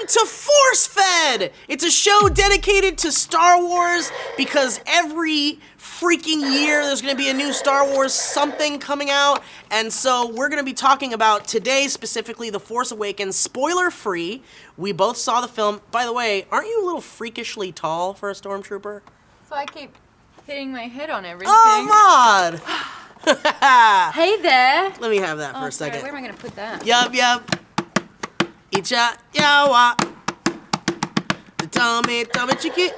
Welcome to ForceFed! It's a show dedicated to Star Wars because every freaking year there's going to be a new Star Wars something coming out. And so we're going to be talking about today specifically The Force Awakens, spoiler free. We both saw the film. By the way, aren't you a little freakishly tall for a stormtrooper? So I keep hitting my head on everything. Oh, Maude! Hey there! Let me have that for a Sorry, second. where am I going to put that? Yup. Icha yawa. Tell me chicky.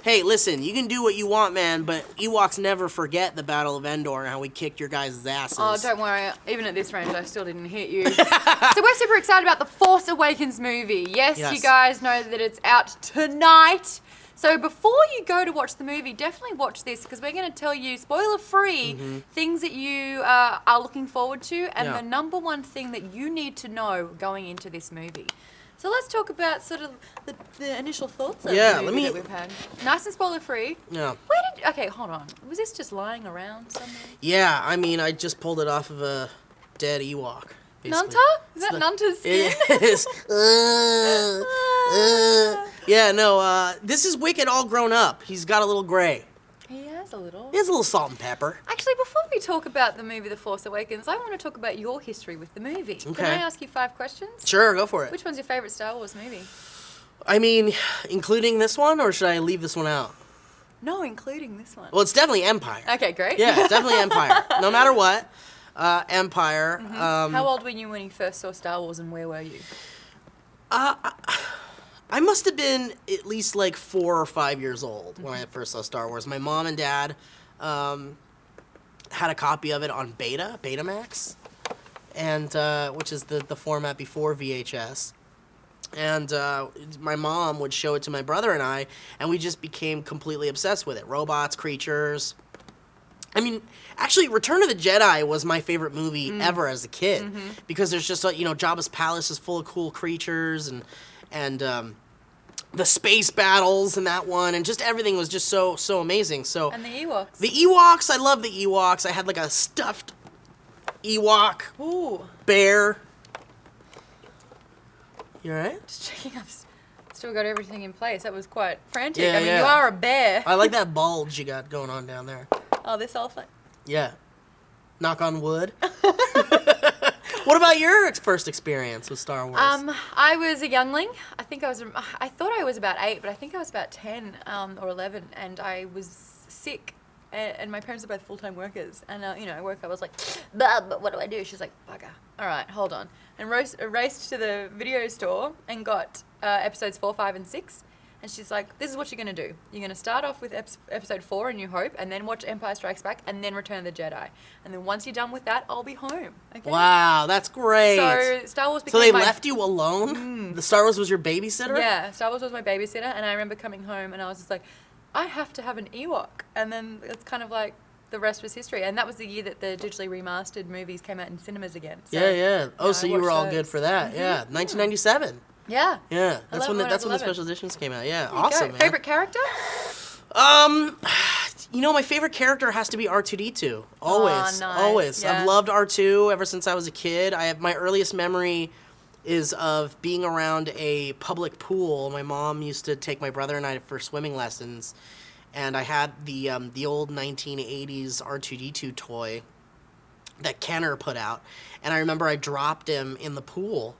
Hey, listen, you can do what you want, man, but Ewoks never forget the Battle of Endor and how we kicked your guys' asses. Oh, don't worry. Even at this range, I still didn't hit you. So we're super excited about the Force Awakens movie. Yes, you guys know that it's out tonight. So before you go to watch the movie, definitely watch this because we're going to tell you, spoiler-free, things that you are looking forward to and the number one thing that you need to know going into this movie. So let's talk about sort of the initial thoughts of the movie that we've had. Nice and spoiler-free. Yeah. Okay, hold on. Was this just lying around somewhere? Yeah, I mean, I just pulled it off of a dead Ewok. Basically. Nunta? Is that Nunta's skin? It is. Yeah, no, this is Wicket all grown up. He's got a little gray. He has a little. He has a little salt and pepper. Actually, before we talk about the movie The Force Awakens, I want to talk about your history with the movie. Okay. Can I ask you 5 questions? Sure, go for it. Which one's your favorite Star Wars movie? I mean, including this one, or should I leave this one out? No, including this one. Well, it's definitely Empire. Okay, great. Yeah, it's definitely Empire. No matter what, Empire. How old were you when you first saw Star Wars, and where were you? I must have been at least like 4 or 5 years old when I first saw Star Wars. My mom and dad had a copy of it on Betamax, and which is the format before VHS. And my mom would show it to my brother and I, and we just became completely obsessed with it. Robots, creatures. I mean, actually, Return of the Jedi was my favorite movie ever as a kid, because there's just, Jabba's palace is full of cool creatures, and the space battles in that one, and just everything was just so amazing. So And the Ewoks. The Ewoks, I love the Ewoks. I had like a stuffed Ewok bear. You alright? Just checking I've still got everything in place. That was quite frantic. Yeah, I mean, you are a bear. I like that bulge you got going on down there. Oh, this whole thing? Yeah. Knock on wood. What about your first experience with Star Wars? I was a youngling. I thought I was about 8, but I think I was about 10 or 11, and I was sick. And my parents are both full-time workers. And, I woke up, I was like, but what do I do? She's like, bugger. All right, hold on. And raced to the video store and got episodes 4, 5, and 6. And she's like, this is what you're going to do. You're going to start off with episode 4, A New Hope, and then watch Empire Strikes Back, and then Return of the Jedi. And then once you're done with that, I'll be home. Okay? Wow, that's great. So Star Wars became So they left you alone? The Star Wars was your babysitter? Yeah, Star Wars was my babysitter, and I remember coming home, and I was just like, I have to have an Ewok. And then it's kind of like the rest was history. And that was the year that the digitally remastered movies came out in cinemas again. So, Yeah. Oh, so you were all good for that. Yeah, 1997. Yeah. Yeah, that's when the special editions came out. Yeah, awesome, man. Favorite character? My favorite character has to be R2-D2. Always. Nice. Always. Yeah. I've loved R2 ever since I was a kid. My earliest memory is of being around a public pool. My mom used to take my brother and I for swimming lessons, and I had the old 1980s R2-D2 toy that Kenner put out, and I remember I dropped him in the pool,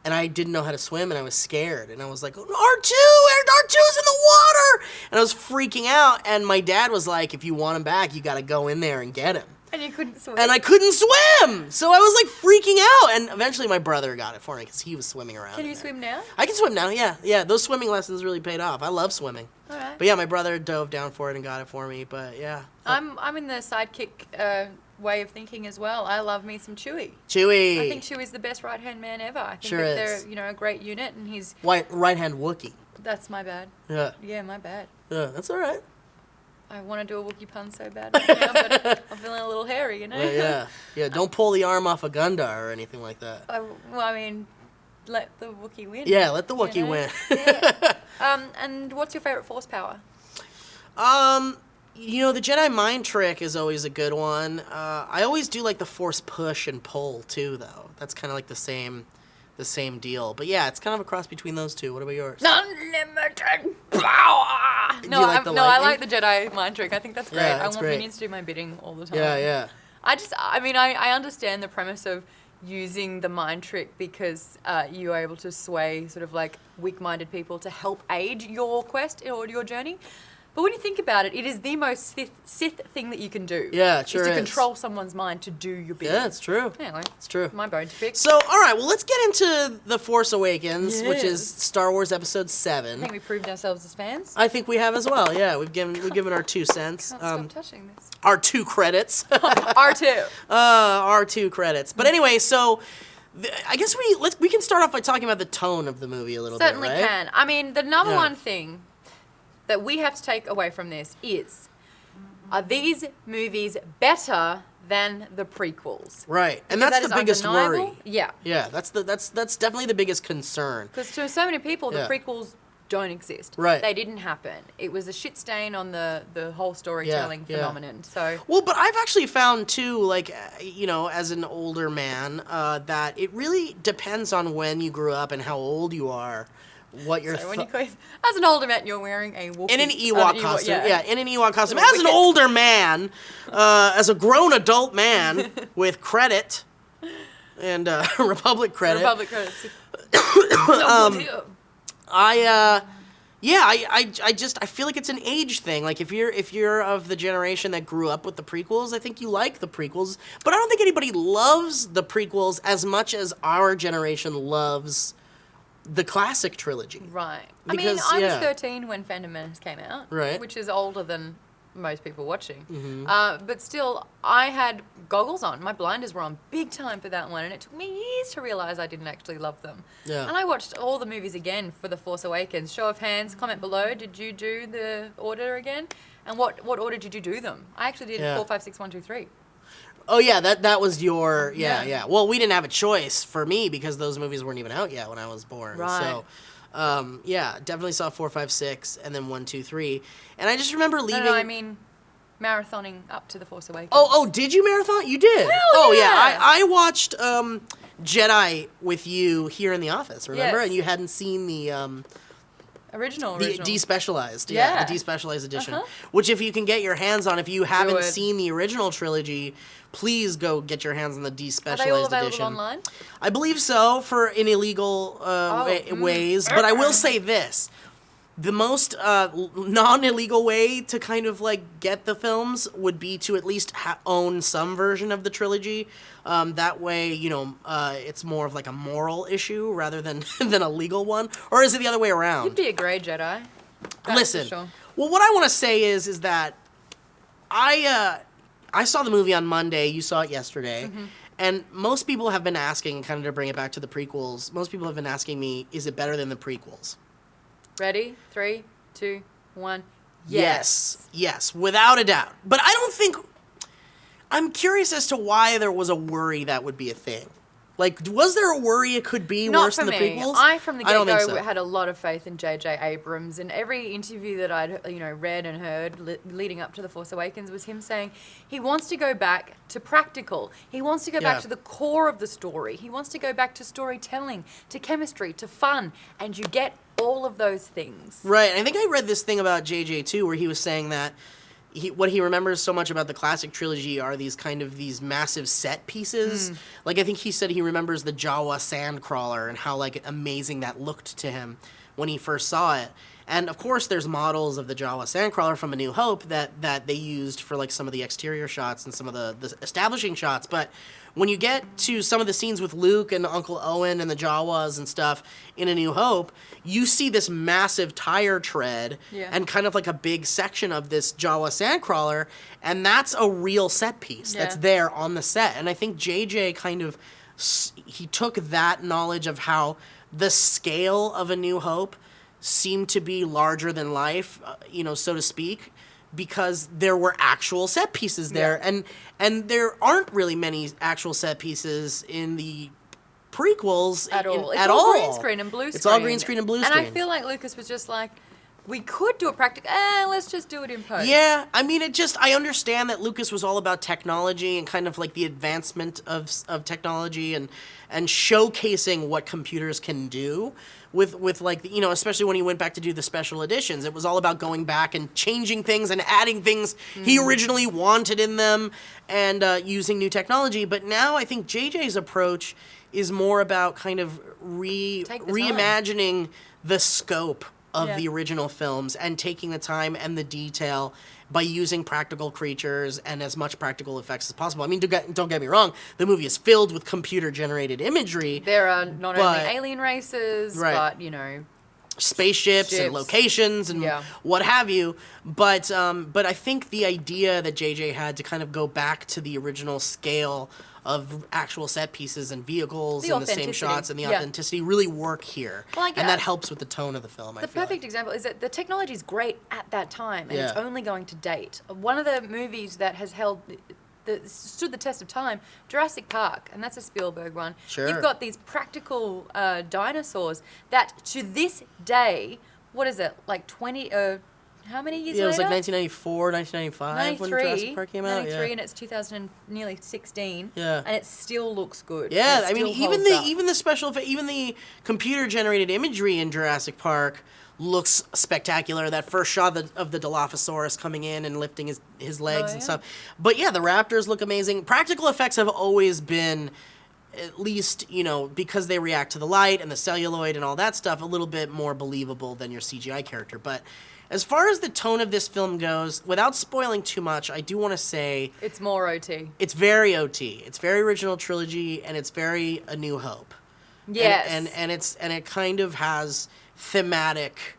and I didn't know how to swim, and I was scared, and I was like, R2's in the water, and I was freaking out, and my dad was like, if you want him back, you gotta go in there and get him. And you couldn't swim. And I couldn't swim! So I was like freaking out, and eventually my brother got it for me, because he was swimming around. Can you swim now? I can swim now, yeah. Yeah, those swimming lessons really paid off. I love swimming. All right. But yeah, my brother dove down for it and got it for me, but yeah. I'm in the sidekick way of thinking as well. I love me some Chewie. Chewie. I think Chewie's the best right-hand man ever. I think Sure that is. they're, a great unit, and he's... Right-hand Wookiee. That's my bad. Yeah. Yeah, my bad. Yeah, that's all right. I want to do a Wookiee pun so bad right now, but I'm feeling a little hairy, Yeah. Don't pull the arm off a Gundar or anything like that. Let the Wookiee win. Yeah, let the Wookiee win. Yeah. And what's your favorite Force power? The Jedi mind trick is always a good one. I always do like the Force push and pull too, though. That's kind of like the same the same deal. But yeah, it's kind of a cross between those two. What about yours? Unlimited power. Do you like the lightning? I like the Jedi mind trick. I think that's great. Yeah, I that's want great. minions to do my bidding all the time. Yeah. I understand the premise of using the mind trick because you are able to sway sort of like weak-minded people to help aid your quest or your journey. But when you think about it, it is the most Sith thing that you can do. Yeah, it sure is. is. To control someone's mind to do your bidding. Yeah, it's true. Anyway, it's true. My bone to pick. So, all right, well, let's get into The Force Awakens, which is Yes. Star Wars Episode 7. I think we proved ourselves as fans. I think we have as well. Yeah, we've given our 2 cents. Can't stop touching this. Our 2 credits. R2. Our 2 credits. But anyway, so I guess we can start off by talking about the tone of the movie a little Certainly bit, right? can. I mean, the number Yeah. one thing that we have to take away from this is, are these movies better than the prequels? Right, and Because that's that the is biggest undeniable. worry. Yeah. Yeah, that's definitely the biggest concern. Because to so many people, the Yeah. prequels don't exist. Right. They didn't happen. It was a shit stain on the whole storytelling Yeah. phenomenon. So Well, but I've actually found too, like, as an older man, that it really depends on when you grew up and how old you are. What your when as an older man, you're wearing a Wookiee, in an Ewok costume, yeah. in an Ewok costume. Little As an wicket. older man, as a grown adult man with credit and Republic credit, Republic credits. I feel like it's an age thing. Like if you're of the generation that grew up with the prequels, I think you like the prequels. But I don't think anybody loves the prequels as much as our generation loves the classic trilogy. Right. Because, I was yeah. 13 when Phantom Menace came out. Right. Which is older than most people watching. Mm-hmm. But still, I had goggles on. My blinders were on big time for that one, and it took me years to realize I didn't actually love them. Yeah. And I watched all the movies again for The Force Awakens. Show of hands, comment below. Did you do the order again? And what order did you do them? I actually did 4, 5, 6, 1, 2, 3. Oh yeah, that was your Yeah. yeah. Well, we didn't have a choice for me because those movies weren't even out yet when I was born. Right. So, definitely saw 4, 5, 6, and then 1, 2, 3. And I just remember leaving. No, I mean marathoning up to The Force Awakens. Oh, did you marathon? You did. Hell yeah. I watched Jedi with you here in the office. Remember? Yes. And you hadn't seen the Original. despecialized, Yeah. the despecialized edition. Uh-huh. Which, if you can get your hands on, if you haven't it. seen the original trilogy, please go get your hands on the despecialized Are they all available edition. online? I believe so, in illegal ways. But I will say this. The most non-illegal way to kind of like get the films would be to at least own some version of the trilogy. That way, it's more of like a moral issue rather than than a legal one. Or is it the other way around? You'd be a grey Jedi. That's Listen, for sure. well, what I want to say is that I saw the movie on Monday. You saw it yesterday. Mm-hmm. And most people have been asking, kind of to bring it back to the prequels, most people have been asking me, is it better than the prequels? Ready? 3, 2, 1. Yes, without a doubt. But I don't think... I'm curious as to why there was a worry that would be a thing. Like, was there a worry it could be Not worse for than the me. prequels? I, from the I don't think get-go, so. had a lot of faith in J.J. Abrams, and every interview that I'd read and heard leading up to The Force Awakens was him saying he wants to go back to practical. He wants to go Yeah. back to the core of the story. He wants to go back to storytelling, to chemistry, to fun, and you get all of those things. Right. I think I read this thing about JJ too, where he was saying that what he remembers so much about the classic trilogy are these massive set pieces. Like, I think he said he remembers the Jawa sandcrawler and how like amazing that looked to him when he first saw it. And of course, there's models of the Jawa sandcrawler from A New Hope that they used for like some of the exterior shots and some of the establishing shots. But when you get to some of the scenes with Luke and Uncle Owen and the Jawas and stuff in A New Hope, you see this massive tire tread and kind of like a big section of this Jawa sandcrawler, and that's a real set piece that's there on the set. And I think JJ kind of, he took that knowledge of how the scale of A New Hope seemed to be larger than life, so to speak, because there were actual set pieces there, and there aren't really many actual set pieces in the prequels At all. It's at all all. green screen and blue screen. It's all green screen and blue screen. And I feel like Lucas was just like, we could do a practical. Let's just do it in post. Yeah, I mean, I understand that Lucas was all about technology and kind of like the advancement of technology and showcasing what computers can do with like, you know, especially when he went back to do the special editions. It was all about going back and changing things and adding things he originally wanted in them and using new technology. But now I think JJ's approach is more about kind of reimagining the scope of the original films and taking the time and the detail by using practical creatures and as much practical effects as possible. I mean, don't get me wrong, the movie is filled with computer-generated imagery. There are not only alien races, but, you know... spaceships and locations and what have you. But I think the idea that JJ had to kind of go back to the original scale of actual set pieces and vehicles and the same shots and the authenticity really work here. Well, and that helps with the tone of the film, I feel perfect example is that the technology is great at that time, and it's only going to date. One of the movies that has stood the test of time, Jurassic Park, and that's a Spielberg one. Sure. You've got these practical dinosaurs that to this day, what is it, like 20... how many years later? It was like 1994, 1995 when Jurassic Park came out. 93, and it's 2016. Yeah. And it still looks good. Yeah, I mean, even the computer-generated imagery in Jurassic Park looks spectacular. That first shot of the Dilophosaurus coming in and lifting his legs and stuff. But yeah, the raptors look amazing. Practical effects have always been, at least, you know, because they react to the light and the celluloid and all that stuff, a little bit more believable than your CGI character. But as far as the tone of this film goes, without spoiling too much, I do want to say... it's more OT. It's very OT. It's very original trilogy, and it's very A New Hope. Yes. And it kind of has thematic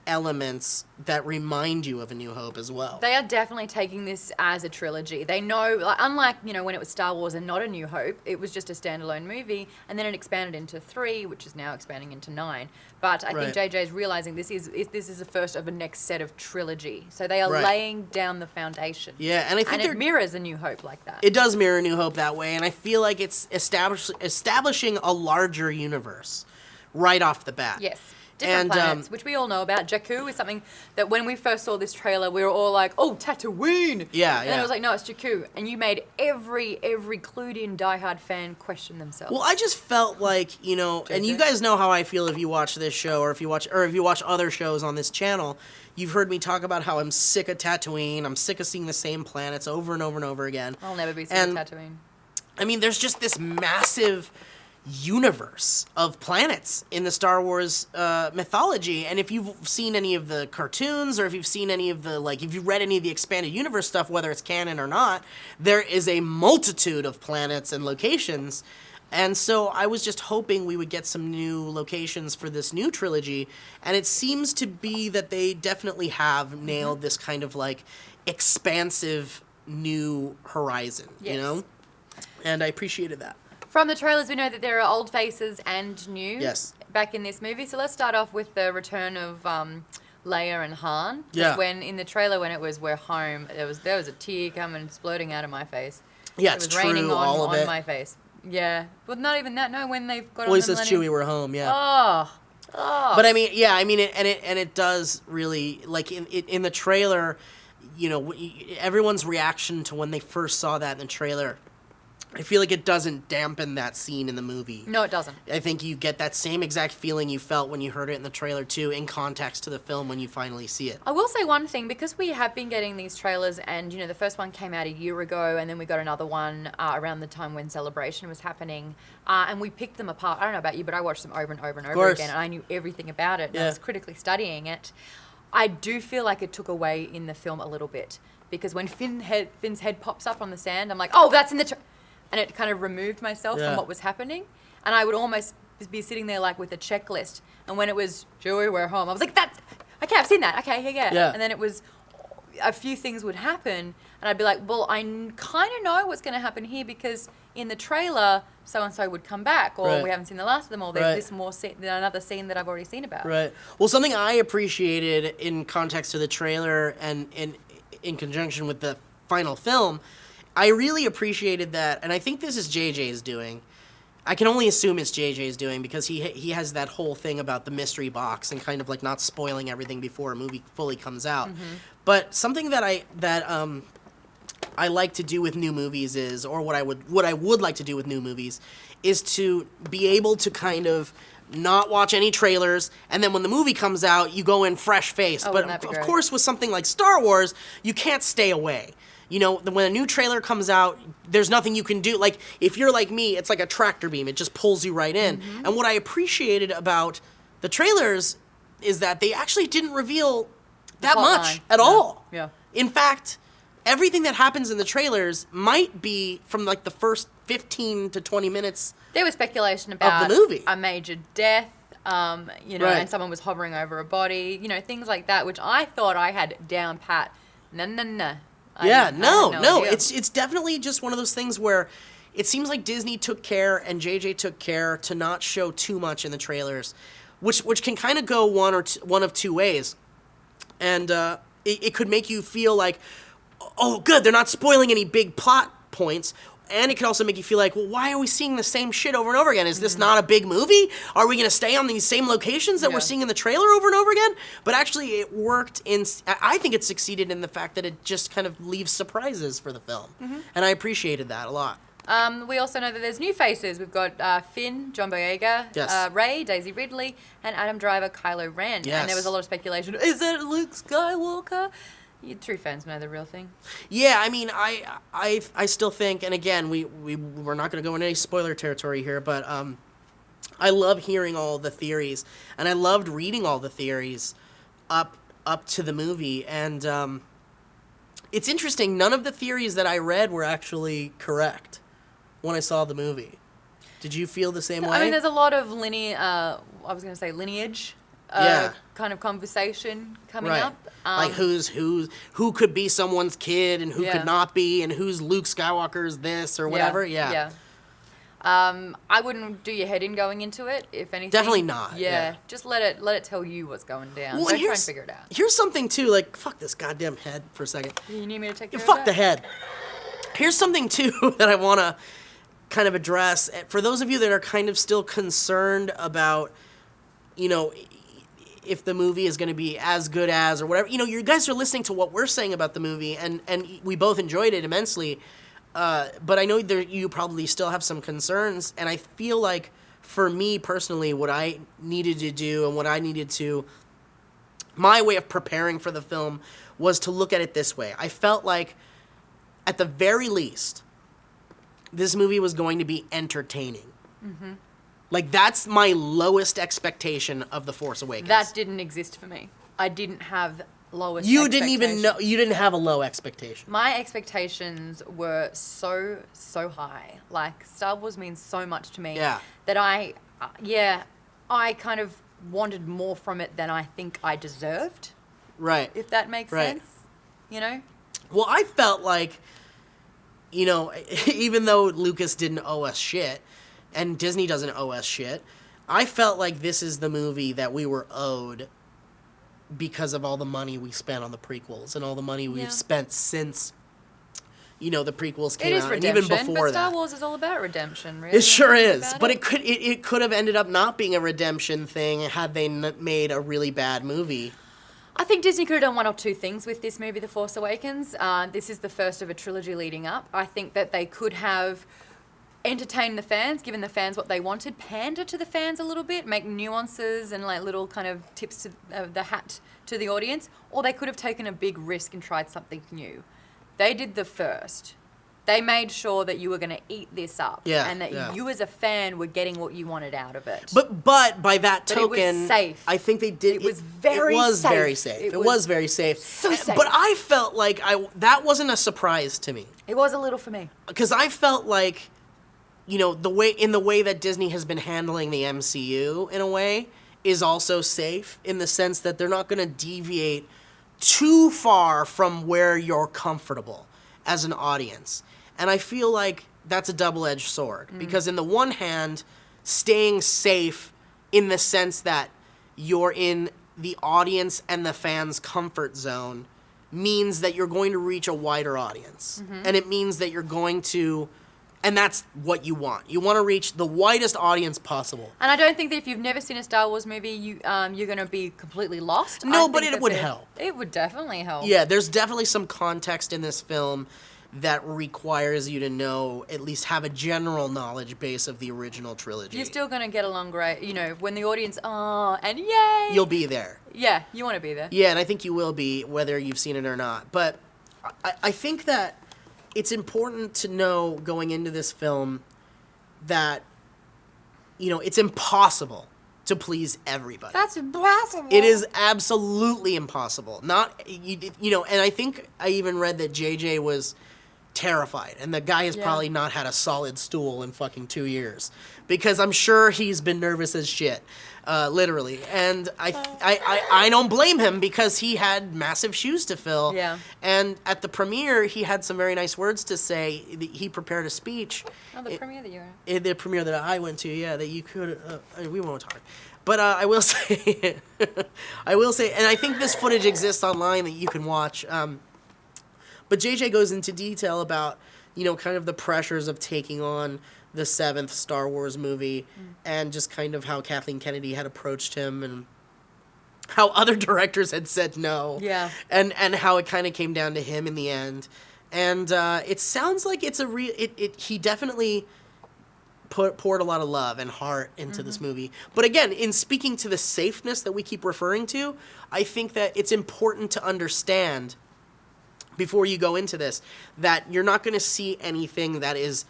elements that remind you of A New Hope as well. They are definitely taking this as a trilogy. They know, like, unlike, you know, when it was Star Wars and not A New Hope, it was just a standalone movie, and then it expanded into 3, which is now expanding into 9. But I think JJ is realizing this is the first of a next set of trilogy. So they are laying down the foundation. Yeah, and I think it mirrors A New Hope like that. It does mirror A New Hope that way, and I feel like it's establishing a larger universe right off the bat. Yes. Different planets, which we all know about. Jakku is something that when we first saw this trailer, we were all like, "Oh, Tatooine!" Yeah, and then it was like, "No, it's Jakku," and you made every clued-in diehard fan question themselves. Well, I just felt like, you know, and you guys know how I feel if you watch this show or if you watch other shows on this channel. You've heard me talk about how I'm sick of Tatooine. I'm sick of seeing the same planets over and over and over again. I'll never be sick of Tatooine. I mean, there's just this massive universe of planets in the Star Wars mythology, and if you've seen any of the cartoons or if you've seen any of the, like, if you've read any of the expanded universe stuff, whether it's canon or not, there is a multitude of planets and locations. And so I was just hoping we would get some new locations for this new trilogy, and it seems to be that they definitely have nailed this kind of like expansive new horizon, you know? And I appreciated that. From the trailers, we know that there are old faces and new back in this movie. So let's start off with the return of Leia and Han. Yeah. When in the trailer, when it was "We're home," there was a tear coming exploding out of my face. Yeah, it was raining on my face. Yeah, but not even that. No, when they've got. Well, he says Chewie, we're home. Yeah. Oh. But I mean, yeah, I mean, it does really, like in the trailer, you know, everyone's reaction to when they first saw that in the trailer, I feel like it doesn't dampen that scene in the movie. No, it doesn't. I think you get that same exact feeling you felt when you heard it in the trailer, too, in context to the film when you finally see it. I will say one thing, because we have been getting these trailers, and, you know, the first one came out a year ago, and then we got another one around the time when Celebration was happening, and we picked them apart. I don't know about you, but I watched them over and over and over again, and I knew everything about it, and I was critically studying it. I do feel like it took away in the film a little bit, because when Finn's head pops up on the sand, I'm like, oh, that's in the... And it kind of removed myself from what was happening. And I would almost be sitting there like with a checklist. And when it was, Chewie, we're home, I was like, okay, I've seen that. Okay, yeah. And then it was, a few things would happen. And I'd be like, well, I kind of know what's going to happen here because in the trailer, so-and-so would come back. Or we haven't seen the last of them. Or there's this more scene, another scene that I've already seen about. Right. Well, something I appreciated in context to the trailer and in conjunction with the final film, I really appreciated that, and I think this is JJ's doing. I can only assume it's JJ's doing, because he has that whole thing about the mystery box and kind of like not spoiling everything before a movie fully comes out. But something that I like to do with new movies is, or what I would like to do with new movies, is to be able to kind of not watch any trailers, and then when the movie comes out, you go in fresh-faced. Oh, but that'd be of great. course, with something like Star Wars, you can't stay away. You know, when a new trailer comes out, there's nothing you can do. Like, if you're like me, it's like a tractor beam. It just pulls you right in. And what I appreciated about the trailers is that they actually didn't reveal that much at all. Yeah. In fact, everything that happens in the trailers might be from like the first 15 to 20 minutes. There was speculation about the movie. a major death, you know, Right. and someone was hovering over a body, you know, things like that, which I thought I had down pat. No. Yeah, no. idea. It's definitely just one of those things where it seems like Disney took care and JJ took care to not show too much in the trailers, which can kind of go one of two ways. And it could make you feel like, oh, good, they're not spoiling any big plot points. And it could also make you feel like, well, why are we seeing the same shit over and over again? Is this not a big movie? Are we going to stay on these same locations that we're seeing in the trailer over and over again? But actually, it worked I think it succeeded in the fact that it just kind of leaves surprises for the film. And I appreciated that a lot. We also know that there's new faces. We've got Finn, John Boyega, Yes. Rey, Daisy Ridley, and Adam Driver, Kylo Ren. Yes. And there was a lot of speculation. Is it Luke Skywalker? You true fans know the real thing. Yeah, I mean, I still think, and again, we're not going to go into any spoiler territory here, but I love hearing all the theories, and I loved reading all the theories up to the movie, and it's interesting, none of the theories that I read were actually correct when I saw the movie. Did you feel the same way? I mean, there's a lot of lineage kind of conversation coming up. Like who could be someone's kid and who could not be, and who's Luke Skywalker's this or whatever. Yeah. I wouldn't do your head in going into it, if anything. Definitely not. Yeah. Just let it tell you what's going down. Well, Don't try and figure it out. Here's something too, like, fuck this goddamn head for a second. You need me to take care of Fuck that? the head. Here's something too that I want to kind of address. For those of you that are kind of still concerned about, you know, if the movie is going to be as good as or whatever, you know, you guys are listening to what we're saying about the movie, and we both enjoyed it immensely. But I know you probably still have some concerns, and I feel like for me personally, what I needed to do and my way of preparing for the film was to look at it this way. I felt like, at the very least, this movie was going to be entertaining. Mm-hmm. Like, that's my lowest expectation of The Force Awakens. That didn't exist for me. I didn't have lowest You didn't even know, you didn't have a low expectation. My expectations were so high. Like, Star Wars means so much to me. Yeah. That I kind of wanted more from it than I think I deserved. Right. If that makes sense. You know? Well, I felt like, you know, even though Lucas didn't owe us shit, and Disney doesn't owe us shit, I felt like this is the movie that we were owed because of all the money we spent on the prequels and all the money we've spent since, you know, the prequels came out, and even before but Star that. Wars is all about redemption, really. It sure is, About but it. it could have ended up not being a redemption thing had they made a really bad movie. I think Disney could have done one or two things with this movie, The Force Awakens. This is the first of a trilogy leading up. I think that they could have entertained the fans, given the fans what they wanted, pander to the fans a little bit, make nuances and like little kind of tips to the hat to the audience, or they could have taken a big risk and tried something new. They did the first. They made sure that you were going to eat this up, and that you as a fan were getting what you wanted out of it. But by that token, it was safe. I think they did. It was very safe. It was very safe. So safe. But I felt like that wasn't a surprise to me, It was a little for me. because I felt like, you know, the way that Disney has been handling the MCU in a way is also safe, in the sense that they're not going to deviate too far from where you're comfortable as an audience. And I feel like that's a double-edged sword, because in the one hand, staying safe in the sense that you're in the audience and the fans' comfort zone means that you're going to reach a wider audience. And it means that you're going to And that's what you want. You want to reach the widest audience possible. And I don't think that if you've never seen a Star Wars movie, you're going to be completely lost. No, but it would help. It would definitely help. Yeah, there's definitely some context in this film that requires you to know, at least have a general knowledge base of the original trilogy. You're still going to get along great. You know, when the audience, and yay! You'll be there. Yeah, you want to be there. Yeah, and I think you will be, whether you've seen it or not. But I think that it's important to know going into this film that, it's impossible to please everybody. That's impossible. It is absolutely impossible. And I think I even read that JJ was terrified, and the guy has probably not had a solid stool in fucking 2 years, because I'm sure he's been nervous as shit, literally. And I don't blame him, because he had massive shoes to fill. Yeah. And at the premiere, he had some very nice words to say. He prepared a speech. Oh, the premiere that you were at. The premiere that I went to, yeah, that you could. We won't talk. But I will say, and I think this footage exists online that you can watch. But JJ goes into detail about, kind of the pressures of taking on the 7th Star Wars movie, and just kind of how Kathleen Kennedy had approached him, and how other directors had said no. Yeah. And how it kind of came down to him in the end. And it sounds like it's he definitely poured a lot of love and heart into this movie. But again, in speaking to the safeness that we keep referring to, I think that it's important to understand, before you go into this, that you're not going to see anything that is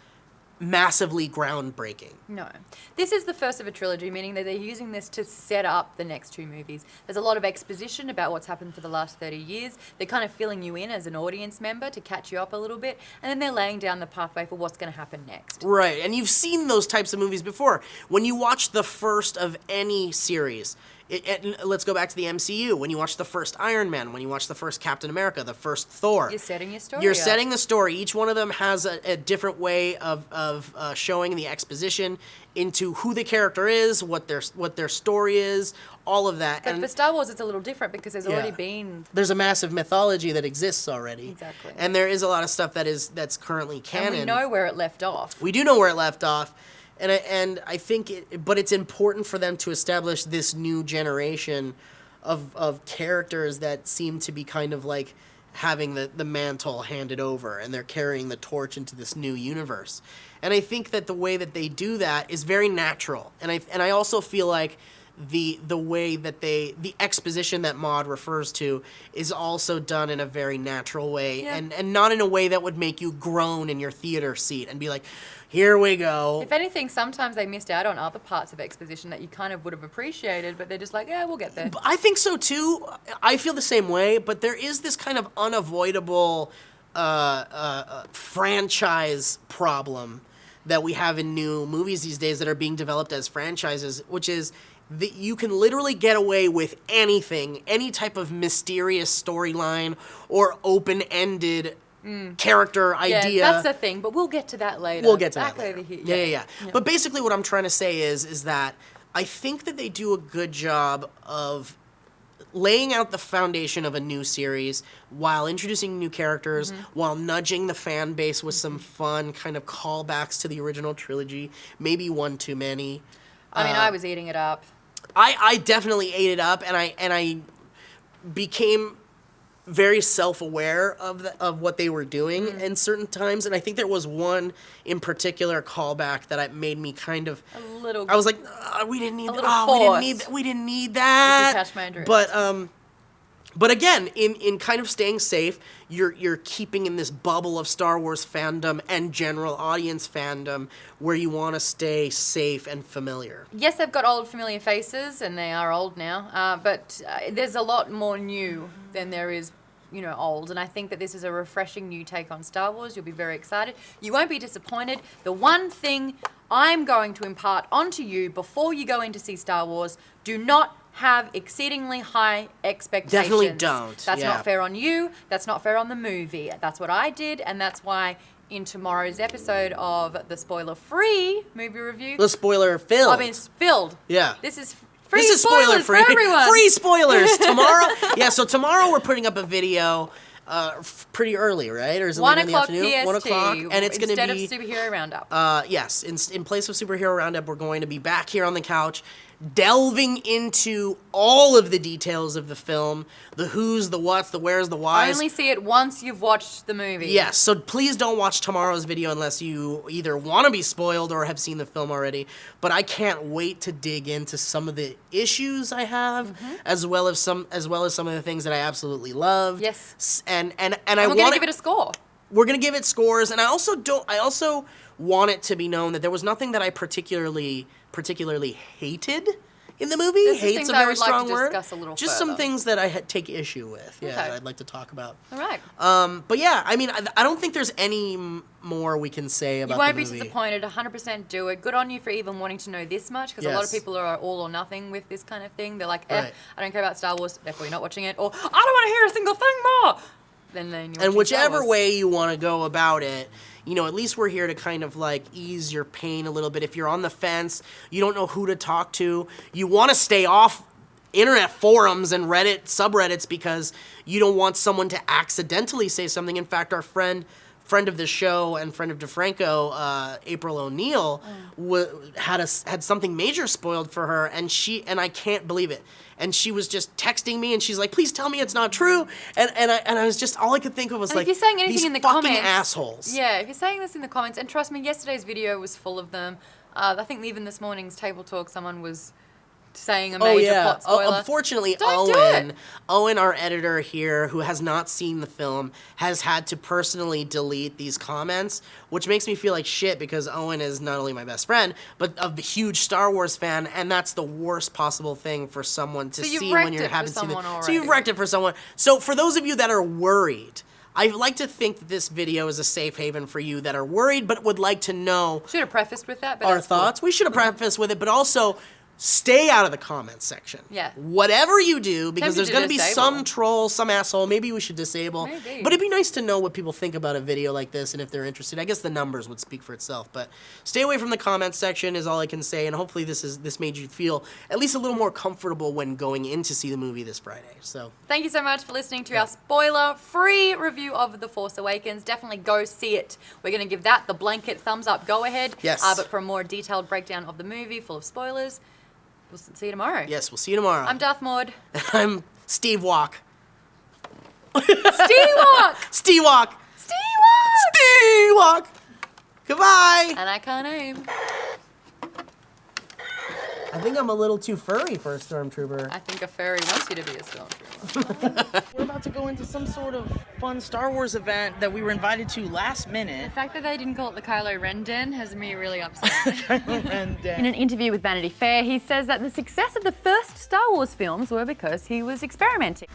massively groundbreaking. No. This is the first of a trilogy, meaning that they're using this to set up the next 2 movies. There's a lot of exposition about what's happened for the last 30 years. They're kind of filling you in as an audience member to catch you up a little bit, and then they're laying down the pathway for what's going to happen next. Right, and you've seen those types of movies before. When you watch the first of any series, let's go back to the MCU. When you watch the first Iron Man, when you watch the first Captain America, the first Thor, You're setting your story You're up. setting the story. Each one of them has a different way of showing the exposition into who the character is, what their story is, all of that. But for Star Wars, it's a little different, because there's already been... There's a massive mythology that exists already. Exactly. And there is a lot of stuff that's currently canon. And we know where it left off. We do know where it left off. And I think but it's important for them to establish this new generation of characters that seem to be kind of like having the mantle handed over, and they're carrying the torch into this new universe. And I think that the way that they do that is very natural. And I also feel like the way that the exposition that Maude refers to is also done in a very natural way, and not in a way that would make you groan in your theater seat and be like, here we go. If anything, sometimes they missed out on other parts of exposition that you kind of would have appreciated, but they're just like, yeah, we'll get there. I think so too. I feel the same way, but there is this kind of unavoidable franchise problem that we have in new movies these days that are being developed as franchises, which is that you can literally get away with anything, any type of mysterious storyline or open-ended character idea. Yeah, that's the thing, but we'll get to that later. We'll get to Back that later. over here. Yeah. But basically what I'm trying to say is that I think that they do a good job of laying out the foundation of a new series while introducing new characters, while nudging the fan base with some fun kind of callbacks to the original trilogy, maybe one too many. I mean, I was eating it up. I definitely ate it up, and I became very self-aware of what they were doing in certain times, and I think there was one in particular callback that made me kind of A little. I was like, we didn't need that. Forced. We didn't need that. Did you catch my drift? But again, in kind of staying safe, you're keeping in this bubble of Star Wars fandom and general audience fandom where you want to stay safe and familiar. Yes, they've got old familiar faces, and they are old now, but there's a lot more new than there is, old, and I think that this is a refreshing new take on Star Wars. You'll be very excited. You won't be disappointed. The one thing I'm going to impart onto you before you go in to see Star Wars, do not have exceedingly high expectations. Definitely don't. That's not fair on you. That's not fair on the movie. That's what I did, and that's why in tomorrow's episode of the spoiler-free movie review... The spoiler-filled. I mean, filled. Yeah. This is Free spoilers spoiler-free. for everyone. Free spoilers tomorrow. Yeah, so tomorrow we're putting up a video pretty early, right? Or is it 1 later in the o'clock afternoon? PST. 1 o'clock, and it's going to be instead of Superhero Roundup. Yes, in place of Superhero Roundup, we're going to be back here on the couch, delving into all of the details of the film, the who's, the what's, the where's, the why's. Only see it once you've watched the movie. Yes, so please don't watch tomorrow's video unless you either want to be spoiled or have seen the film already. But I can't wait to dig into some of the issues I have, as well as some of the things that I absolutely love. Yes. And we're gonna give it a score. We're gonna give it scores, and I also want it to be known that there was nothing that I particularly hated in the movie. There's Hate's things a I very would like strong to word. discuss a little Just some further. things that I take issue with. Yeah, Okay. that I'd like to talk about. All right. But yeah, I mean, I don't think there's any more we can say about You the won't movie. be disappointed. 100% do it. Good on you for even wanting to know this much, because a lot of Yes. people are all or nothing with this kind of thing. They're like, Right. I don't care about Star Wars, therefore you're not watching it, or I don't want to hear a single thing more. Then you're And watching Star whichever Wars. way you want to go about it, you know, at least we're here to kind of like ease your pain a little bit. If you're on the fence, you don't know who to talk to, you want to stay off internet forums and Reddit subreddits because you don't want someone to accidentally say something. In fact, our friend of the show and friend of DeFranco, April O'Neil, had something major spoiled for her, and I can't believe it. And she was just texting me, and she's like, "Please tell me it's not true." And I was just, all I could think of was And like, if you're saying anything these in the fucking comments, assholes. Yeah, if you're saying this in the comments, and trust me, yesterday's video was full of them. I think even this morning's table talk, someone was saying a major plot spoiler. Unfortunately, Don't do it. Owen, our editor here, who has not seen the film, has had to personally delete these comments, which makes me feel like shit because Owen is not only my best friend, but a huge Star Wars fan, and that's the worst possible thing for someone to see when you haven't seen it. So you've wrecked it for someone. So for those of you that are worried, I like to think that this video is a safe haven for you that are worried but would like to know Should have prefaced with that, but our that's cool. thoughts. We should have prefaced with it, but also stay out of the comments section. Yeah. Whatever you do, because Tempted there's to going to be disable. some troll, some asshole. Maybe we should disable. Maybe. But it'd be nice to know what people think about a video like this and if they're interested. I guess the numbers would speak for itself. But stay away from the comments section is all I can say. And hopefully this made you feel at least a little more comfortable when going in to see the movie this Friday. So Thank you so much for listening to our spoiler-free review of The Force Awakens. Definitely go see it. We're going to give that the blanket thumbs up, go ahead. Yes. But for a more detailed breakdown of the movie, full of spoilers, we'll see you tomorrow. yes, we'll see you tomorrow. I'm Darth Maude. I'm Steve Walk. Steve Walk! Steve Walk. Steve Walk! Steve Walk. Goodbye. And I can't aim. I think I'm a little too furry for a stormtrooper. I think a fairy wants you to be a stormtrooper. We're about to go into some sort of fun Star Wars event that we were invited to last minute. The fact that they didn't call it the Kylo Ren Den has me really upset. And In an interview with Vanity Fair, he says that the success of the first Star Wars films were because he was experimenting.